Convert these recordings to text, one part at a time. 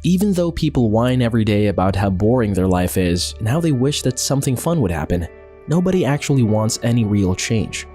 Even though people whine every day about how boring their life is and how they wish that something fun would happen, nobody actually wants any real change.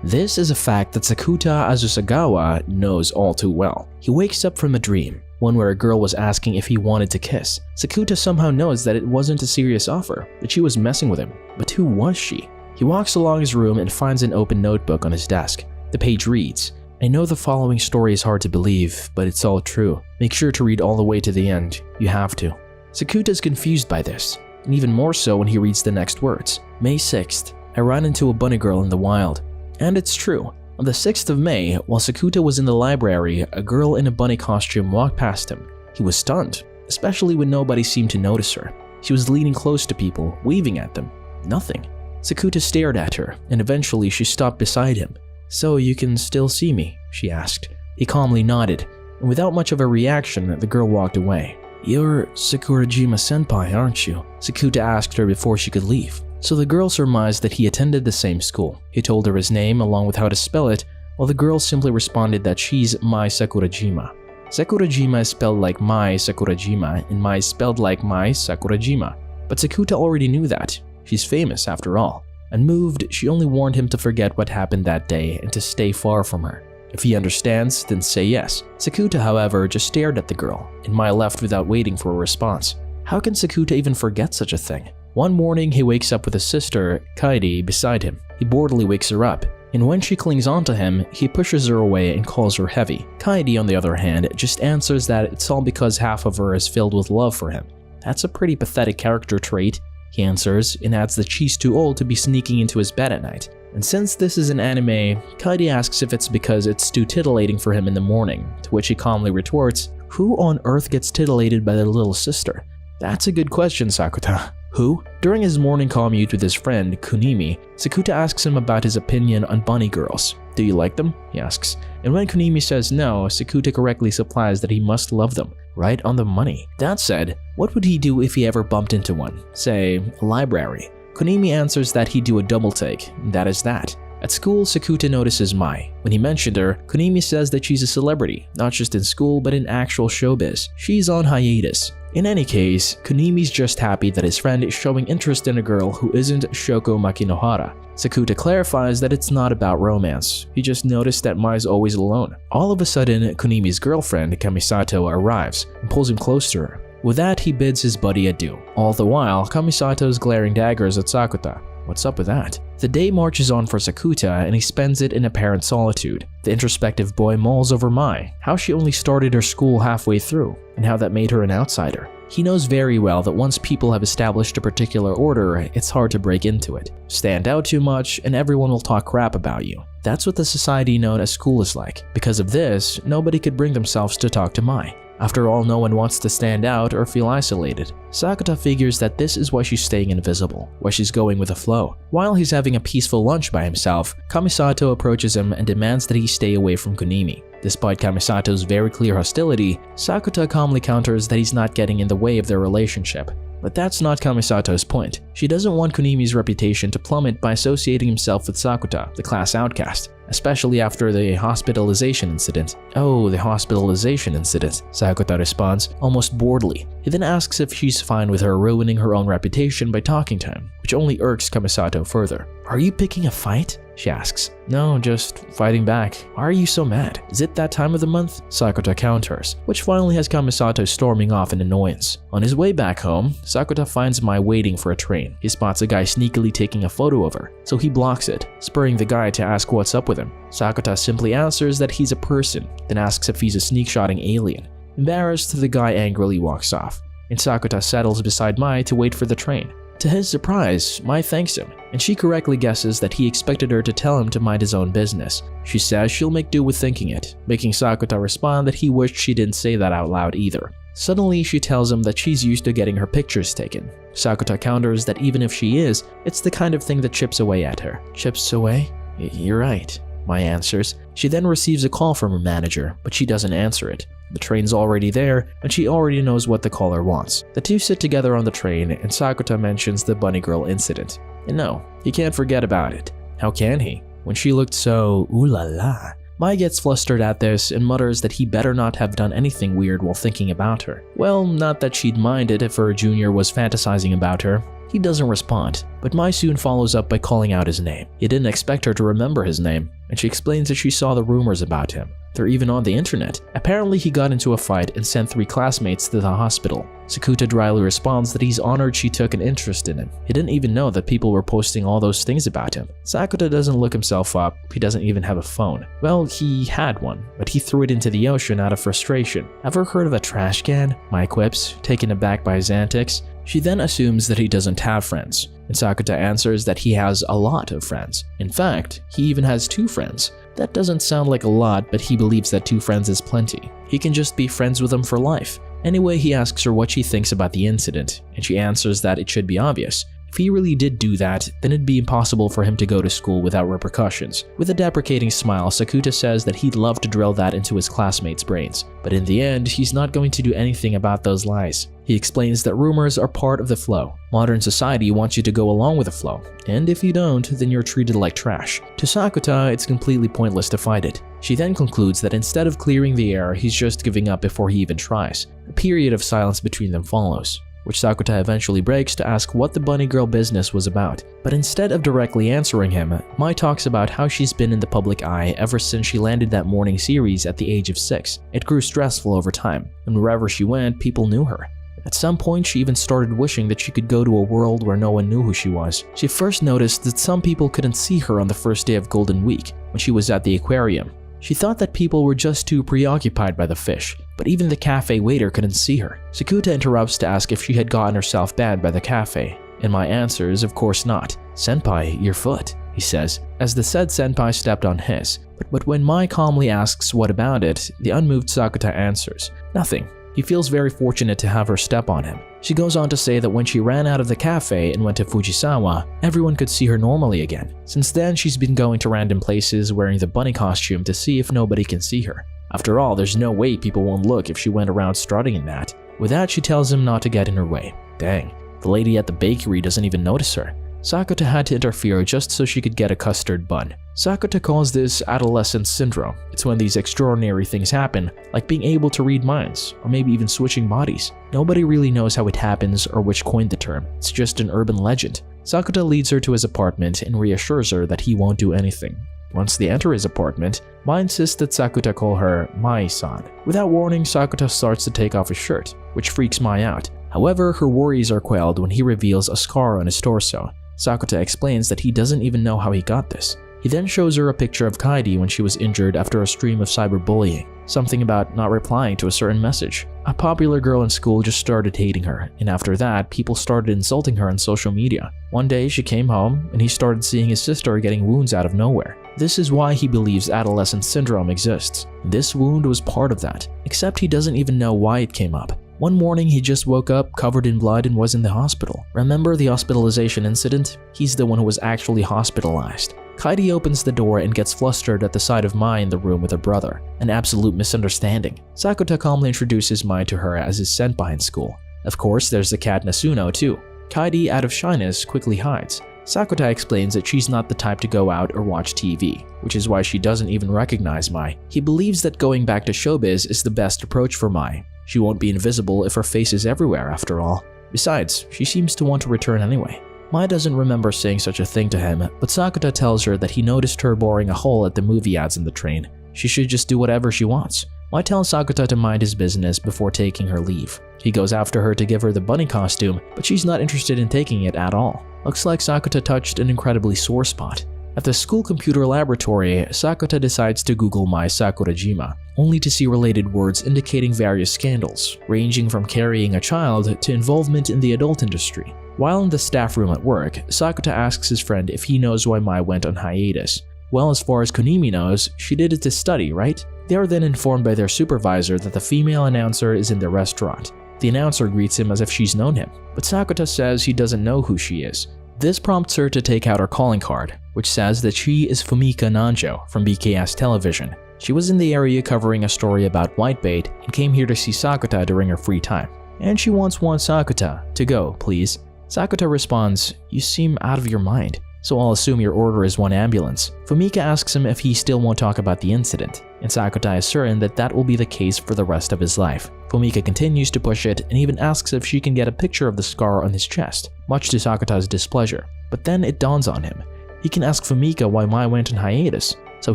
This is a fact that Sakuta Azusagawa knows all too well. He wakes up from a dream, one where a girl was asking if he wanted to kiss. Sakuta somehow knows that it wasn't a serious offer, that she was messing with him. But who was she? He walks along his room and finds an open notebook on his desk. The page reads, "I know the following story is hard to believe, but it's all true. Make sure to read all the way to the end. You have to." Sakuta is confused by this, and even more so when he reads the next words. May 6th, I ran into a bunny girl in the wild. And it's true. On the 6th of May, while Sakuta was in the library, a girl in a bunny costume walked past him. He was stunned, especially when nobody seemed to notice her. She was leaning close to people, waving at them. Nothing. Sakuta stared at her, and eventually she stopped beside him. "So you can still see me?" she asked. He calmly nodded, and without much of a reaction, the girl walked away. "You're Sakurajima-senpai, aren't you?" Sakuta asked her before she could leave. So the girl surmised that he attended the same school. He told her his name along with how to spell it, while the girl simply responded that she's Mai Sakurajima. Sakurajima is spelled like Mai Sakurajima and Mai is spelled like Mai Sakurajima. But Sakuta already knew that. She's famous after all. Unmoved, she only warned him to forget what happened that day and to stay far from her. If he understands, then say yes. Sakuta, however, just stared at the girl, and Mai left without waiting for a response. How can Sakuta even forget such a thing? One morning, he wakes up with his sister, Kaidi, beside him. He boredly wakes her up, and when she clings onto him, he pushes her away and calls her heavy. Kaidi, on the other hand, just answers that it's all because half of her is filled with love for him. That's a pretty pathetic character trait, he answers, and adds that she's too old to be sneaking into his bed at night. And since this is an anime, Kaidi asks if it's because it's too titillating for him in the morning, to which he calmly retorts, "Who on earth gets titillated by their little sister?" "That's a good question, Sakuta." Who? During his morning commute with his friend, Kunimi, Sakuta asks him about his opinion on bunny girls. "Do you like them?" he asks. And when Kunimi says no, Sakuta correctly supplies that he must love them. Right on the money. That said, what would he do if he ever bumped into one? Say, a library. Kunimi answers that he'd do a double take, and that is that. At school, Sakuta notices Mai. When he mentioned her, Kunimi says that she's a celebrity, not just in school but in actual showbiz. She's on hiatus. In any case, Kunimi's just happy that his friend is showing interest in a girl who isn't Shoko Makinohara. Sakuta clarifies that it's not about romance, he just noticed that Mai's always alone. All of a sudden, Kunimi's girlfriend, Kamisato, arrives and pulls him close to her. With that, he bids his buddy adieu. All the while, Kamisato's glaring daggers at Sakuta. What's up with that? The day marches on for Sakuta and he spends it in apparent solitude. The introspective boy mulls over Mai, how she only started her school halfway through, and how that made her an outsider. He knows very well that once people have established a particular order, it's hard to break into it. Stand out too much and everyone will talk crap about you. That's what the society known as school is like. Because of this, nobody could bring themselves to talk to Mai. After all, no one wants to stand out or feel isolated. Sakuta figures that this is why she's staying invisible, why she's going with the flow. While he's having a peaceful lunch by himself, Kamisato approaches him and demands that he stay away from Kunimi. Despite Kamisato's very clear hostility, Sakuta calmly counters that he's not getting in the way of their relationship. But that's not Kamisato's point. She doesn't want Kunimi's reputation to plummet by associating himself with Sakuta, the class outcast, especially after the hospitalization incident. "Oh, the hospitalization incident," Sakuta responds, almost boredly. He then asks if she's fine with her ruining her own reputation by talking to him, which only irks Kamisato further. "Are you picking a fight?" she asks. "No, just fighting back. Why are you so mad? Is it that time of the month?" Sakuta counters, which finally has Kamisato storming off in annoyance. On his way back home, Sakuta finds Mai waiting for a train. He spots a guy sneakily taking a photo of her, so he blocks it, spurring the guy to ask what's up with him. Sakuta simply answers that he's a person, then asks if he's a sneak-shotting alien. Embarrassed, the guy angrily walks off, and Sakuta settles beside Mai to wait for the train. To his surprise, Mai thanks him, and she correctly guesses that he expected her to tell him to mind his own business. She says she'll make do with thinking it, making Sakuta respond that he wished she didn't say that out loud either. Suddenly, she tells him that she's used to getting her pictures taken. Sakuta counters that even if she is, it's the kind of thing that chips away at her. "Chips away? You're right," Mai answers. She then receives a call from her manager, but she doesn't answer it. The train's already there, and she already knows what the caller wants. The two sit together on the train, and Sakuta mentions the bunny girl incident. And no, he can't forget about it. How can he? When she looked so ooh la la. Mai gets flustered at this and mutters that he better not have done anything weird while thinking about her. Well, not that she'd minded if her junior was fantasizing about her. He doesn't respond, but Mai soon follows up by calling out his name. He didn't expect her to remember his name, and she explains that she saw the rumors about him. They're even on the internet. Apparently he got into a fight and sent 3 classmates to the hospital. Sakuta dryly responds that he's honored she took an interest in him. He didn't even know that people were posting all those things about him. Sakuta doesn't look himself up, he doesn't even have a phone. Well, he had one, but he threw it into the ocean out of frustration. Ever heard of a trash can? Mai quips, taken aback by his antics. She then assumes that he doesn't have friends, and Sakuta answers that he has a lot of friends. In fact, he even has 2 friends. That doesn't sound like a lot, but he believes that 2 friends is plenty. He can just be friends with them for life. Anyway, he asks her what she thinks about the incident, and she answers that it should be obvious. If he really did do that, then it'd be impossible for him to go to school without repercussions. With a deprecating smile, Sakuta says that he'd love to drill that into his classmates' brains, but in the end, he's not going to do anything about those lies. He explains that rumors are part of the flow. Modern society wants you to go along with the flow, and if you don't, then you're treated like trash. To Sakuta, it's completely pointless to fight it. She then concludes that instead of clearing the air, he's just giving up before he even tries. A period of silence between them follows, which Sakuta eventually breaks to ask what the bunny girl business was about. But instead of directly answering him, Mai talks about how she's been in the public eye ever since she landed that morning series at the age of 6. It grew stressful over time, and wherever she went, people knew her. At some point, she even started wishing that she could go to a world where no one knew who she was. She first noticed that some people couldn't see her on the first day of Golden Week, when she was at the aquarium. She thought that people were just too preoccupied by the fish, but even the cafe waiter couldn't see her. Sakuta interrupts to ask if she had gotten herself banned by the cafe, and Mai answers, of course not. "Senpai, your foot," he says, as the said senpai stepped on his. But when Mai calmly asks what about it, the unmoved Sakuta answers, "Nothing." He feels very fortunate to have her step on him. She goes on to say that when she ran out of the cafe and went to Fujisawa, everyone could see her normally again. Since then, she's been going to random places wearing the bunny costume to see if nobody can see her. After all, there's no way people won't look if she went around strutting in that. With that, she tells him not to get in her way. Dang, the lady at the bakery doesn't even notice her. Sakuta had to interfere just so she could get a custard bun. Sakuta calls this adolescent syndrome. It's when these extraordinary things happen, like being able to read minds, or maybe even switching bodies. Nobody really knows how it happens or which coined the term. It's just an urban legend. Sakuta leads her to his apartment and reassures her that he won't do anything. Once they enter his apartment, Mai insists that Sakuta call her Mai-san. Without warning, Sakuta starts to take off his shirt, which freaks Mai out. However, her worries are quelled when he reveals a scar on his torso. Sakuta explains that he doesn't even know how he got this. He then shows her a picture of Kaidi when she was injured after a stream of cyberbullying, something about not replying to a certain message. A popular girl in school just started hating her, and after that, people started insulting her on social media. One day, she came home, and he started seeing his sister getting wounds out of nowhere. This is why he believes adolescent syndrome exists. This wound was part of that, except he doesn't even know why it came up. One morning, he just woke up covered in blood and was in the hospital. Remember the hospitalization incident? He's the one who was actually hospitalized. Kaidi opens the door and gets flustered at the sight of Mai in the room with her brother. An absolute misunderstanding. Sakuta calmly introduces Mai to her as his senpai in school. Of course, there's the cat Nasuno too. Kaidi, out of shyness, quickly hides. Sakuta explains that she's not the type to go out or watch TV, which is why she doesn't even recognize Mai. He believes that going back to showbiz is the best approach for Mai. She won't be invisible if her face is everywhere after all. Besides, she seems to want to return anyway. Mai doesn't remember saying such a thing to him, but Sakuta tells her that he noticed her boring a hole at the movie ads in the train. She should just do whatever she wants. Mai tells Sakuta to mind his business before taking her leave. He goes after her to give her the bunny costume, but she's not interested in taking it at all. Looks like Sakuta touched an incredibly sore spot. At the school computer laboratory, Sakuta decides to Google Mai Sakurajima, only to see related words indicating various scandals, ranging from carrying a child to involvement in the adult industry. While in the staff room at work, Sakuta asks his friend if he knows why Mai went on hiatus. Well, as far as Kunimi knows, she did it to study, right? They are then informed by their supervisor that the female announcer is in the restaurant. The announcer greets him as if she's known him, but Sakuta says he doesn't know who she is. This prompts her to take out her calling card, which says that she is Fumika Nanjo from BKS Television. She was in the area covering a story about whitebait and came here to see Sakuta during her free time. And she wants Sakuta to go, please. Sakuta responds, "You seem out of your mind." so I'll assume your order is one ambulance. Fumika asks him if he still won't talk about the incident, and Sakuta is certain that that will be the case for the rest of his life. Fumika continues to push it and even asks if she can get a picture of the scar on his chest, much to Sakuta's displeasure. But then it dawns on him. He can ask Fumika why Mai went on hiatus, so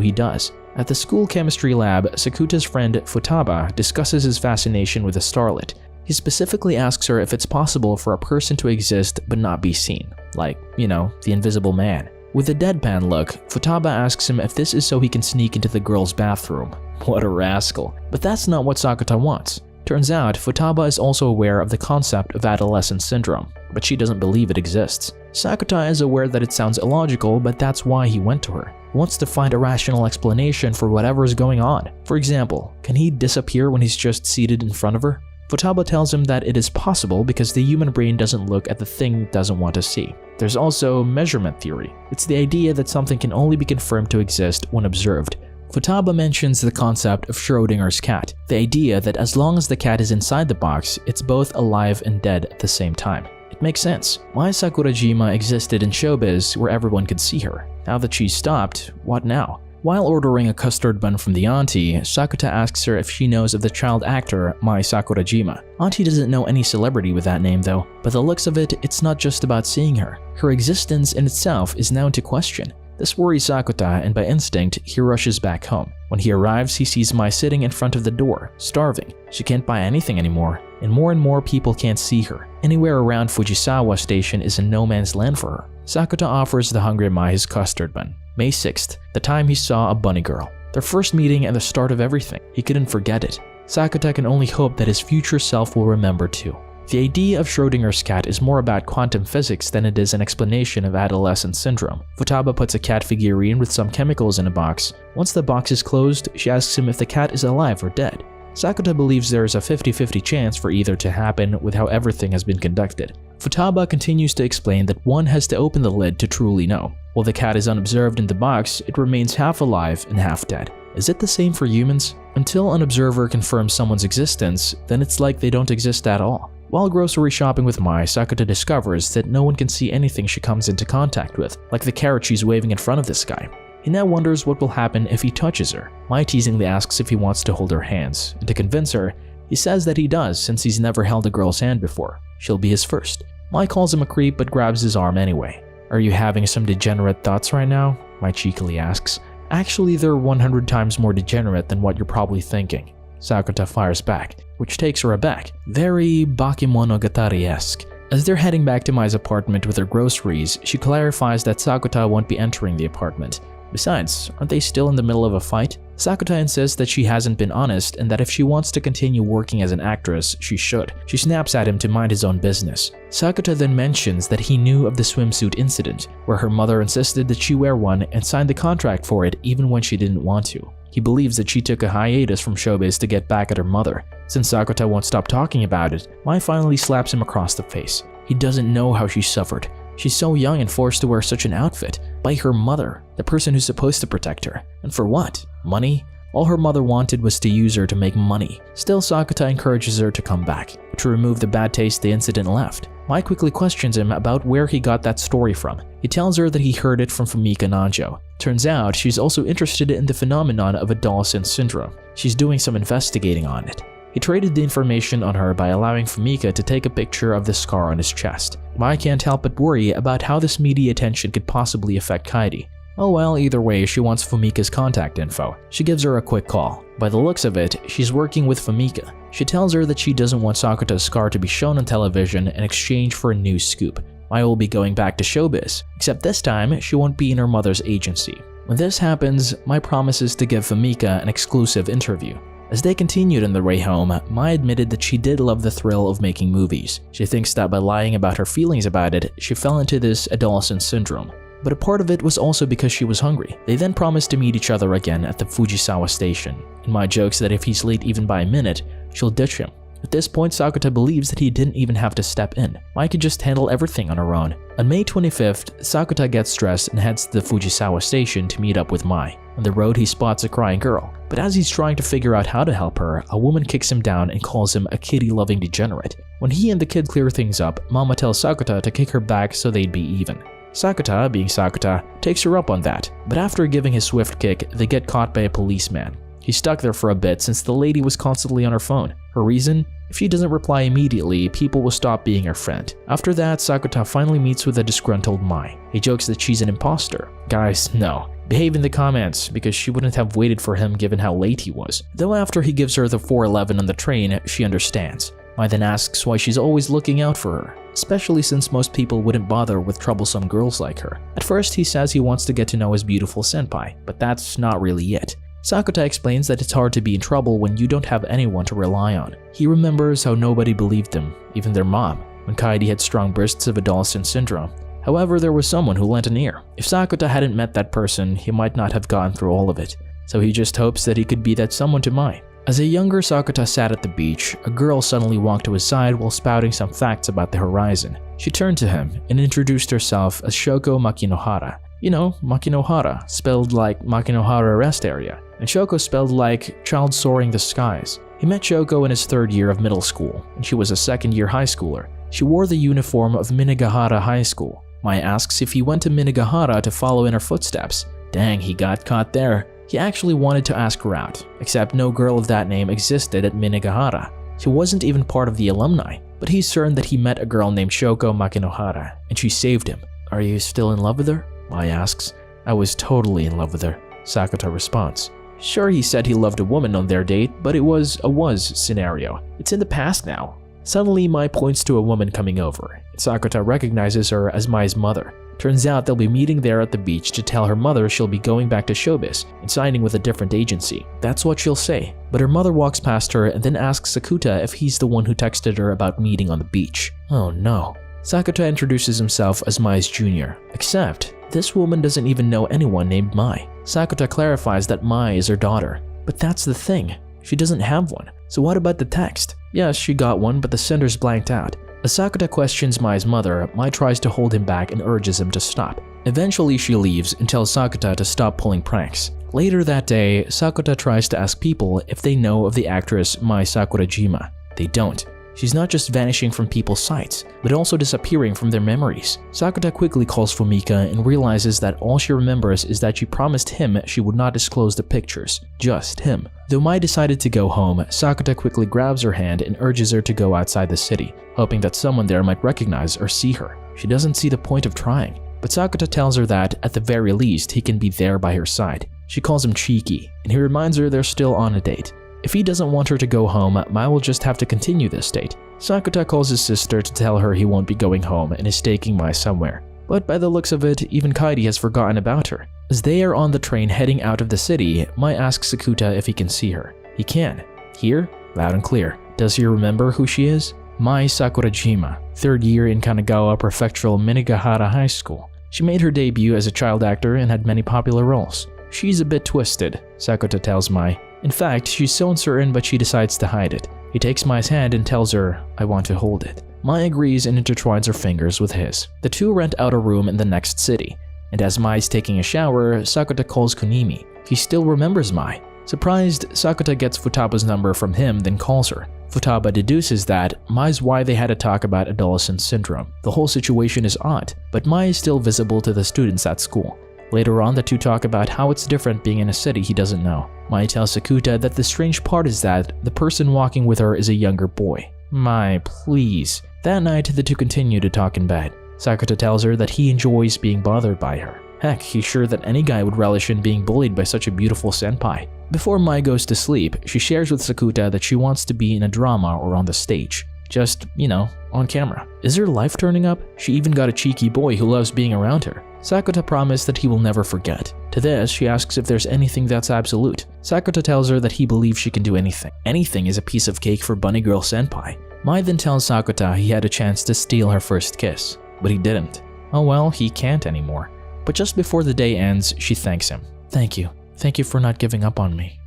he does. At the school chemistry lab, Sakuta's friend Futaba discusses his fascination with the starlet. He specifically asks her if it's possible for a person to exist but not be seen, like, you know, the Invisible Man. With a deadpan look, Futaba asks him if this is so he can sneak into the girl's bathroom. What a rascal. But that's not what Sakuta wants. Turns out, Futaba is also aware of the concept of adolescent syndrome, but she doesn't believe it exists. Sakuta is aware that it sounds illogical, but that's why he went to her. He wants to find a rational explanation for whatever is going on. For example, can he disappear when he's just seated in front of her? Futaba tells him that it is possible because the human brain doesn't look at the thing it doesn't want to see. There's also measurement theory. It's the idea that something can only be confirmed to exist when observed. Futaba mentions the concept of Schrodinger's cat, the idea that as long as the cat is inside the box, it's both alive and dead at the same time. It makes sense. Mai Sakurajima existed in showbiz where everyone could see her. Now that she's stopped, what now? While ordering a custard bun from the auntie, Sakuta asks her if she knows of the child actor Mai Sakurajima. Auntie doesn't know any celebrity with that name though, but the looks of it, it's not just about seeing her. Her existence in itself is now into question. This worries Sakuta, and by instinct, he rushes back home. When he arrives, he sees Mai sitting in front of the door, starving. She can't buy anything anymore, and more people can't see her. Anywhere around Fujisawa Station is a no man's land for her. Sakuta offers the hungry Mai his custard bun. May 6th, the time he saw a bunny girl. Their first meeting and the start of everything. He couldn't forget it. Sakuta can only hope that his future self will remember too. The idea of Schrodinger's cat is more about quantum physics than it is an explanation of adolescent syndrome. Futaba puts a cat figurine with some chemicals in a box. Once the box is closed, she asks him if the cat is alive or dead. Sakuta believes there is a 50-50 chance for either to happen with how everything has been conducted. Futaba continues to explain that one has to open the lid to truly know. While the cat is unobserved in the box, it remains half alive and half dead. Is it the same for humans? Until an observer confirms someone's existence, then it's like they don't exist at all. While grocery shopping with Mai, Sakuta discovers that no one can see anything she comes into contact with, like the carrot she's waving in front of this guy. He now wonders what will happen if he touches her. Mai teasingly asks if he wants to hold her hands, and to convince her, he says that he does since he's never held a girl's hand before. She'll be his first. Mai calls him a creep but grabs his arm anyway. Are you having some degenerate thoughts right now? Mai cheekily asks. Actually, they're 100 times more degenerate than what you're probably thinking. Sakuta fires back, which takes her aback. Very Bakemonogatari-esque. As they're heading back to Mai's apartment with her groceries, she clarifies that Sakuta won't be entering the apartment. Besides, aren't they still in the middle of a fight? Sakuta insists that she hasn't been honest and that if she wants to continue working as an actress, she should. She snaps at him to mind his own business. Sakuta then mentions that he knew of the swimsuit incident, where her mother insisted that she wear one and signed the contract for it even when she didn't want to. He believes that she took a hiatus from showbiz to get back at her mother. Since Sakuta won't stop talking about it, Mai finally slaps him across the face. He doesn't know how she suffered. She's so young and forced to wear such an outfit by her mother, the person who's supposed to protect her. And for what? Money? All her mother wanted was to use her to make money. Still, Sakuta encourages her to come back, to remove the bad taste the incident left. Mai quickly questions him about where he got that story from. He tells her that he heard it from Fumika Nanjo. Turns out, she's also interested in the phenomenon of adolescent syndrome. She's doing some investigating on it. He traded the information on her by allowing Fumika to take a picture of the scar on his chest. Mai can't help but worry about how this media attention could possibly affect Kairi. Oh well, either way, she wants Fumika's contact info. She gives her a quick call. By the looks of it, she's working with Fumika. She tells her that she doesn't want Sakuta's scar to be shown on television in exchange for a news scoop. Mai will be going back to showbiz, except this time she won't be in her mother's agency. When this happens, Mai promises to give Fumika an exclusive interview. As they continued on their way home, Mai admitted that she did love the thrill of making movies. She thinks that by lying about her feelings about it, she fell into this adolescent syndrome. But a part of it was also because she was hungry. They then promised to meet each other again at the Fujisawa station, and Mai jokes that if he's late even by a minute, she'll ditch him. At this point, Sakuta believes that he didn't even have to step in. Mai could just handle everything on her own. On May 25th, Sakuta gets stressed and heads to the Fujisawa station to meet up with Mai. On the road, he spots a crying girl, but as he's trying to figure out how to help her, a woman kicks him down and calls him a kitty-loving degenerate. When he and the kid clear things up, Mama tells Sakuta to kick her back so they'd be even. Sakuta, being Sakuta, takes her up on that, but after giving his swift kick, they get caught by a policeman. He's stuck there for a bit since the lady was constantly on her phone. Her reason? If she doesn't reply immediately, people will stop being her friend. After that, Sakuta finally meets with a disgruntled Mai. He jokes that she's an imposter. Guys, no. Behave in the comments, because she wouldn't have waited for him given how late he was. Though after he gives her the 411 on the train, she understands. Mai then asks why she's always looking out for her, especially since most people wouldn't bother with troublesome girls like her. At first, he says he wants to get to know his beautiful senpai, but that's not really it. Sakuta explains that it's hard to be in trouble when you don't have anyone to rely on. He remembers how nobody believed him, even their mom, when Kaede had strong bursts of adolescent syndrome. However, there was someone who lent an ear. If Sakuta hadn't met that person, he might not have gone through all of it. So he just hopes that he could be that someone to Mai. As a younger Sakuta sat at the beach, a girl suddenly walked to his side while spouting some facts about the horizon. She turned to him and introduced herself as Shoko Makinohara. You know, Makinohara, spelled like Makinohara Rest Area, and Shoko spelled like child soaring the skies. He met Shoko in his 3rd year of middle school, and she was a 2nd-year high schooler. She wore the uniform of Minagahara High School. Mai asks if he went to Minagahara to follow in her footsteps. Dang, he got caught there. He actually wanted to ask her out, except no girl of that name existed at Minagahara. She wasn't even part of the alumni, but he's certain that he met a girl named Shoko Makinohara, and she saved him. Are you still in love with her? Mai asks. I was totally in love with her, Sakuta responds. Sure, he said he loved a woman on their date, but it was a was scenario. It's in the past now. Suddenly, Mai points to a woman coming over, and Sakuta recognizes her as Mai's mother. Turns out they'll be meeting there at the beach to tell her mother she'll be going back to showbiz and signing with a different agency. That's what she'll say, but her mother walks past her and then asks Sakuta if he's the one who texted her about meeting on the beach. Oh no. Sakuta introduces himself as Mai's junior, except this woman doesn't even know anyone named Mai. Sakuta clarifies that Mai is her daughter, but that's the thing, she doesn't have one. So what about the text? Yes, she got one, but the sender's blanked out. As Sakuta questions Mai's mother, Mai tries to hold him back and urges him to stop. Eventually, she leaves and tells Sakuta to stop pulling pranks. Later that day, Sakuta tries to ask people if they know of the actress Mai Sakurajima. They don't. She's not just vanishing from people's sights, but also disappearing from their memories. Sakuta quickly calls Fumika and realizes that all she remembers is that she promised him she would not disclose the pictures, just him. Though Mai decided to go home, Sakuta quickly grabs her hand and urges her to go outside the city, hoping that someone there might recognize or see her. She doesn't see the point of trying, but Sakuta tells her that, at the very least, he can be there by her side. She calls him cheeky, and he reminds her they're still on a date. If he doesn't want her to go home, Mai will just have to continue this date. Sakuta calls his sister to tell her he won't be going home and is taking Mai somewhere. But by the looks of it, even Kaede has forgotten about her. As they are on the train heading out of the city, Mai asks Sakuta if he can see her. He can. Here? Loud and clear. Does he remember who she is? Mai Sakurajima, 3rd year in Kanagawa Prefectural Minagahara High School. She made her debut as a child actor and had many popular roles. She's a bit twisted, Sakuta tells Mai. In fact, she's so uncertain, but she decides to hide it. He takes Mai's hand and tells her, I want to hold it. Mai agrees and intertwines her fingers with his. The two rent out a room in the next city, and as Mai's taking a shower, Sakuta calls Kunimi. He still remembers Mai. Surprised, Sakuta gets Futaba's number from him, then calls her. Futaba deduces that Mai's why they had a talk about adolescent syndrome. The whole situation is odd, but Mai is still visible to the students at school. Later on, the two talk about how it's different being in a city he doesn't know. Mai tells Sakuta that the strange part is that the person walking with her is a younger boy. Mai, please. That night, the two continue to talk in bed. Sakuta tells her that he enjoys being bothered by her. Heck, he's sure that any guy would relish in being bullied by such a beautiful senpai. Before Mai goes to sleep, she shares with Sakuta that she wants to be in a drama or on the stage. Just, you know, on camera. Is her life turning up? She even got a cheeky boy who loves being around her. Sakuta promised that he will never forget. To this, she asks if there's anything that's absolute. Sakuta tells her that he believes she can do anything. Anything is a piece of cake for Bunny Girl Senpai. Mai then tells Sakuta he had a chance to steal her first kiss, but he didn't. Oh well, he can't anymore. But just before the day ends, she thanks him. Thank you. Thank you for not giving up on me.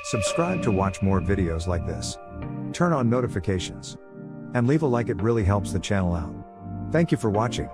Subscribe to watch more videos like this. Turn on notifications. And leave a like, it really helps the channel out. Thank you for watching.